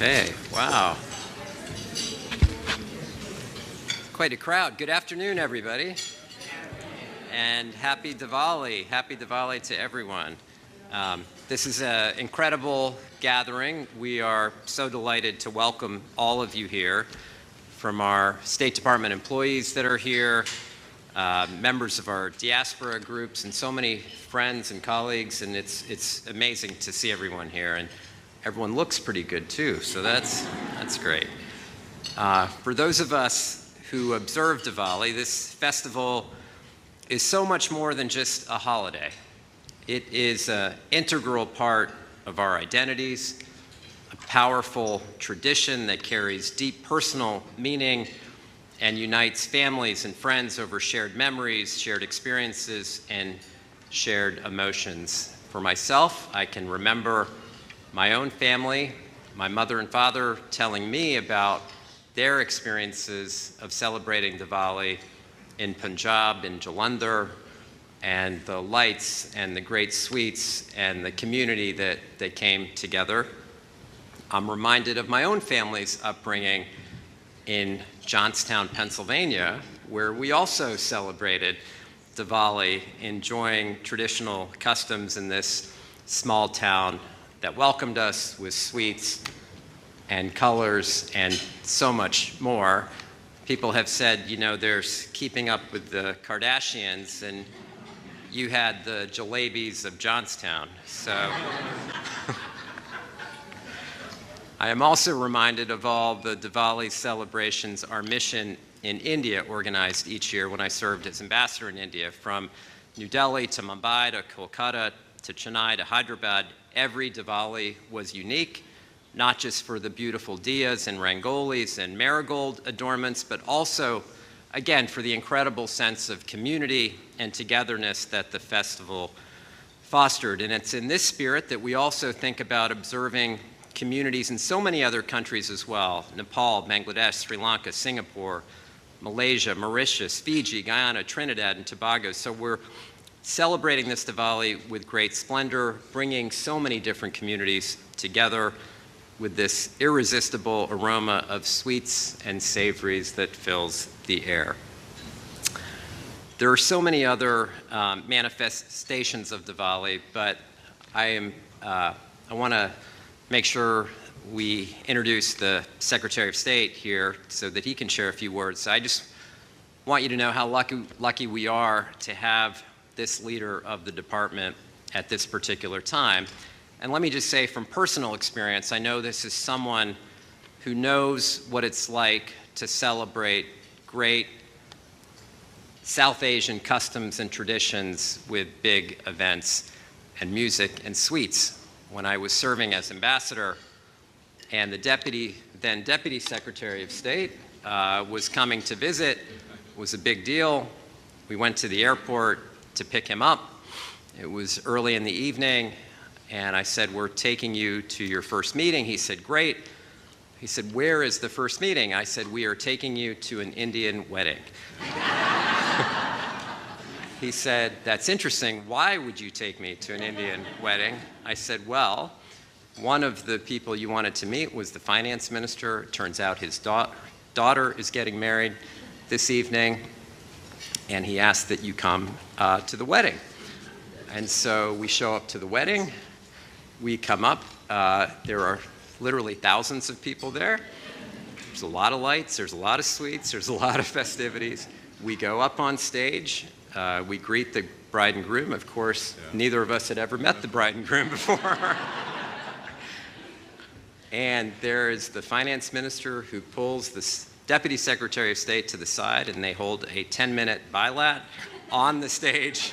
Hey, wow. Quite a crowd. Good afternoon, everybody. And happy Diwali. Happy Diwali to everyone. This is an incredible gathering. We are so delighted to welcome all of you here, from our State Department employees that are here, members of our diaspora groups, and so many friends and colleagues. And it's amazing to see everyone here. And everyone looks pretty good too, so that's great. For those of us who observe Diwali, this festival is so much more than just a holiday. It is an integral part of our identities, a powerful tradition that carries deep personal meaning and unites families and friends over shared memories, shared experiences, and shared emotions. For myself, I can remember my own family, my mother and father, telling me about their experiences of celebrating Diwali in Punjab, in Jalandhar, and the lights and the great sweets and the community that came together. I'm reminded of my own family's upbringing in Johnstown, Pennsylvania, where we also celebrated Diwali, enjoying traditional customs in this small town that welcomed us with sweets and colors and so much more. People have said, you know, there's Keeping Up with the Kardashians, and you had the jalebis of Johnstown. So I am also reminded of all the Diwali celebrations our mission in India organized each year when I served as ambassador in India. From New Delhi to Mumbai to Kolkata to Chennai to Hyderabad, every Diwali was unique, not just for the beautiful diyas and rangolis and marigold adornments, but also, again, for the incredible sense of community and togetherness that the festival fostered. And it's in this spirit that we also think about observing communities in so many other countries as well: Nepal, Bangladesh, Sri Lanka, Singapore, Malaysia, Mauritius, Fiji, Guyana, Trinidad, and Tobago. So we're celebrating this Diwali with great splendor, bringing so many different communities together with this irresistible aroma of sweets and savories that fills the air. There are so many other manifestations of Diwali, but I want to make sure we introduce the Secretary of State here so that he can share a few words. So I just want you to know how lucky we are to have this leader of the department at this particular time. And let me just say, from personal experience, I know this is someone who knows what it's like to celebrate great South Asian customs and traditions with big events and music and sweets. When I was serving as ambassador and the then Deputy Secretary of State was coming to visit, it was a big deal. We went to the airport to pick him up. It was early in the evening, and I said, "We're taking you to your first meeting." He said, "Great." He said, "Where is the first meeting?" I said, "We are taking you to an Indian wedding." He said, "That's interesting. Why would you take me to an Indian wedding?" I said, "Well, one of the people you wanted to meet was the finance minister. It turns out his daughter is getting married this evening, and he asked that you come to the wedding." And so we show up to the wedding. We come up. There are literally thousands of people there. There's a lot of lights. There's a lot of sweets. There's a lot of festivities. We go up on stage. We greet the bride and groom. Of course, neither of us had ever met the bride and groom before. And there is the finance minister who pulls the Deputy Secretary of State to the side, and they hold a 10-minute bilat on the stage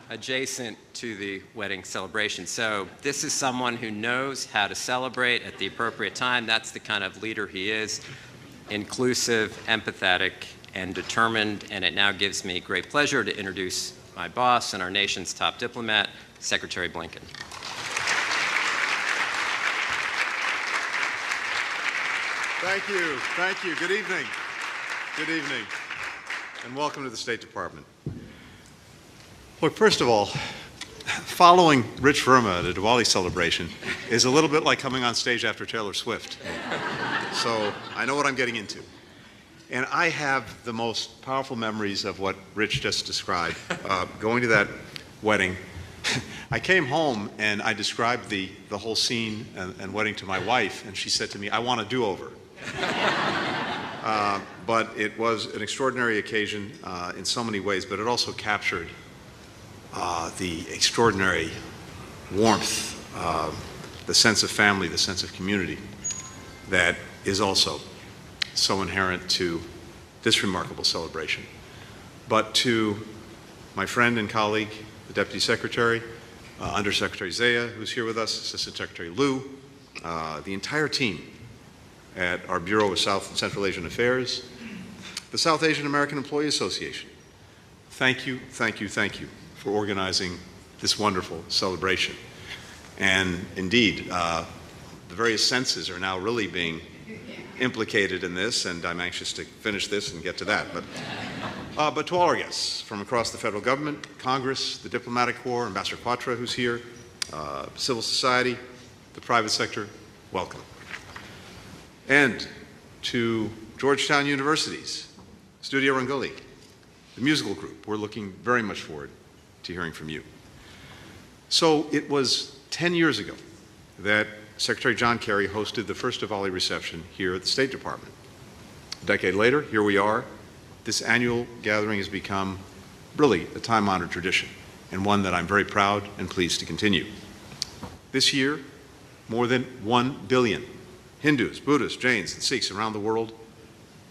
adjacent to the wedding celebration. So this is someone who knows how to celebrate at the appropriate time. That's the kind of leader he is: inclusive, empathetic, and determined. And it now gives me great pleasure to introduce my boss and our nation's top diplomat, Secretary Blinken. Thank you. Thank you. Good evening. Good evening. And welcome to the State Department. Look, first of all, Following Rich Verma at a Diwali celebration is a little bit like coming on stage after Taylor Swift. So I know what I'm getting into. And I have the most powerful memories of what Rich just described. Going to that wedding, I came home and I described the whole scene and wedding to my wife, and she said to me, "I want a do-over." But it was an extraordinary occasion in so many ways, but it also captured the extraordinary warmth, the sense of family, the sense of community that is also so inherent to this remarkable celebration. But to my friend and colleague, the Deputy Secretary, Undersecretary Zaya, who's here with us, Assistant Secretary Liu, the entire team at our Bureau of South and Central Asian Affairs, the South Asian American Employee Association. Thank you, thank you, thank you for organizing this wonderful celebration. And indeed, the various senses are now really being implicated in this, and I'm anxious to finish this and get to that. But to all our guests from across the federal government, Congress, the diplomatic corps, Ambassador Quatra, who's here, civil society, the private sector, welcome. And to Georgetown University's Studio Rangoli, the musical group, we're looking very much forward to hearing from you. So it was 10 years ago that Secretary John Kerry hosted the first Diwali reception here at the State Department. A decade later, here we are. This annual gathering has become really a time-honored tradition, and one that I'm very proud and pleased to continue. This year, more than 1 billion Hindus, Buddhists, Jains, and Sikhs around the world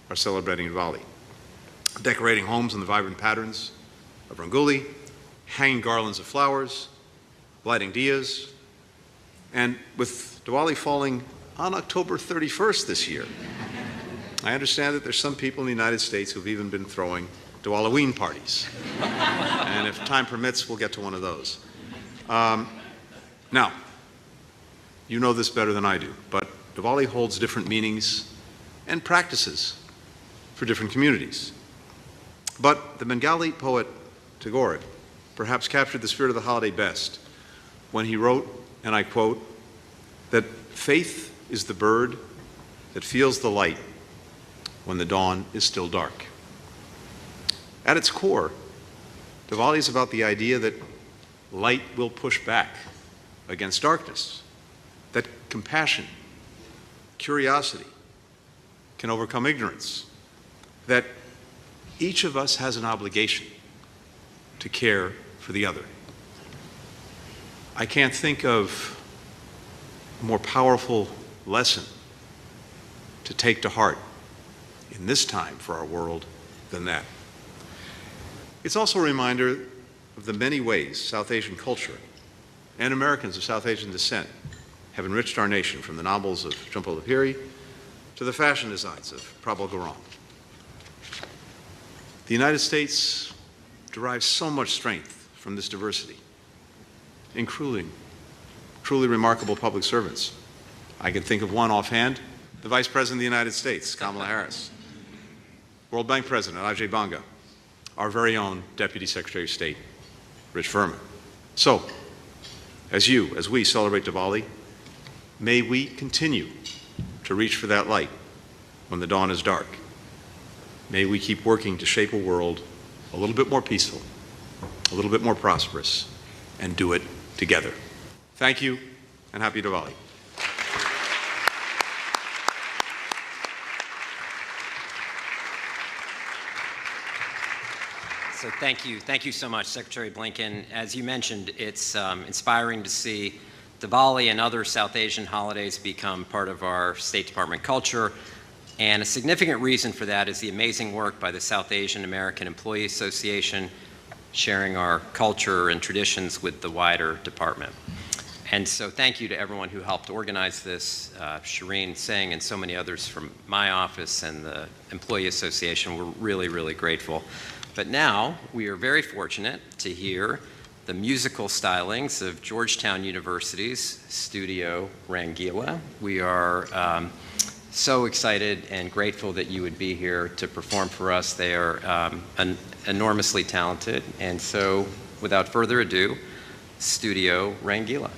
are celebrating Diwali, decorating homes in the vibrant patterns of Rangoli, hanging garlands of flowers, lighting diyas, and with Diwali falling on October 31st this year, I understand that there's some people in the United States who've even been throwing Diwaliween parties. And if time permits, we'll get to one of those. Now, you know this better than I do, but Diwali holds different meanings and practices for different communities. But the Bengali poet Tagore perhaps captured the spirit of the holiday best when he wrote, and I quote, that faith is the bird that feels the light when the dawn is still dark. At its core, Diwali is about the idea that light will push back against darkness, that compassion, curiosity can overcome ignorance, that each of us has an obligation to care for the other. I can't think of a more powerful lesson to take to heart in this time for our world than that. It's also a reminder of the many ways South Asian culture and Americans of South Asian descent have enriched our nation, from the novels of Jhumpa Lahiri to the fashion designs of Prabal Gurung. The United States derives so much strength from this diversity, including truly remarkable public servants. I can think of one offhand, the Vice President of the United States, Kamala Harris, World Bank President Ajay Banga, our very own Deputy Secretary of State, Rich Verma. So, as we celebrate Diwali, may we continue to reach for that light when the dawn is dark. May we keep working to shape a world a little bit more peaceful, a little bit more prosperous, and do it together. Thank you, and happy Diwali. So thank you so much, Secretary Blinken. As you mentioned, it's inspiring to see Diwali and other South Asian holidays become part of our State Department culture. And a significant reason for that is the amazing work by the South Asian American Employee Association, sharing our culture and traditions with the wider department. And so thank you to everyone who helped organize this, Shireen Singh and so many others from my office and the Employee Association. We're really, really grateful. But now we are very fortunate to hear the musical stylings of Georgetown University's Studio Rangila. We are so excited and grateful that you would be here to perform for us. They are enormously talented. And so without further ado, Studio Rangila.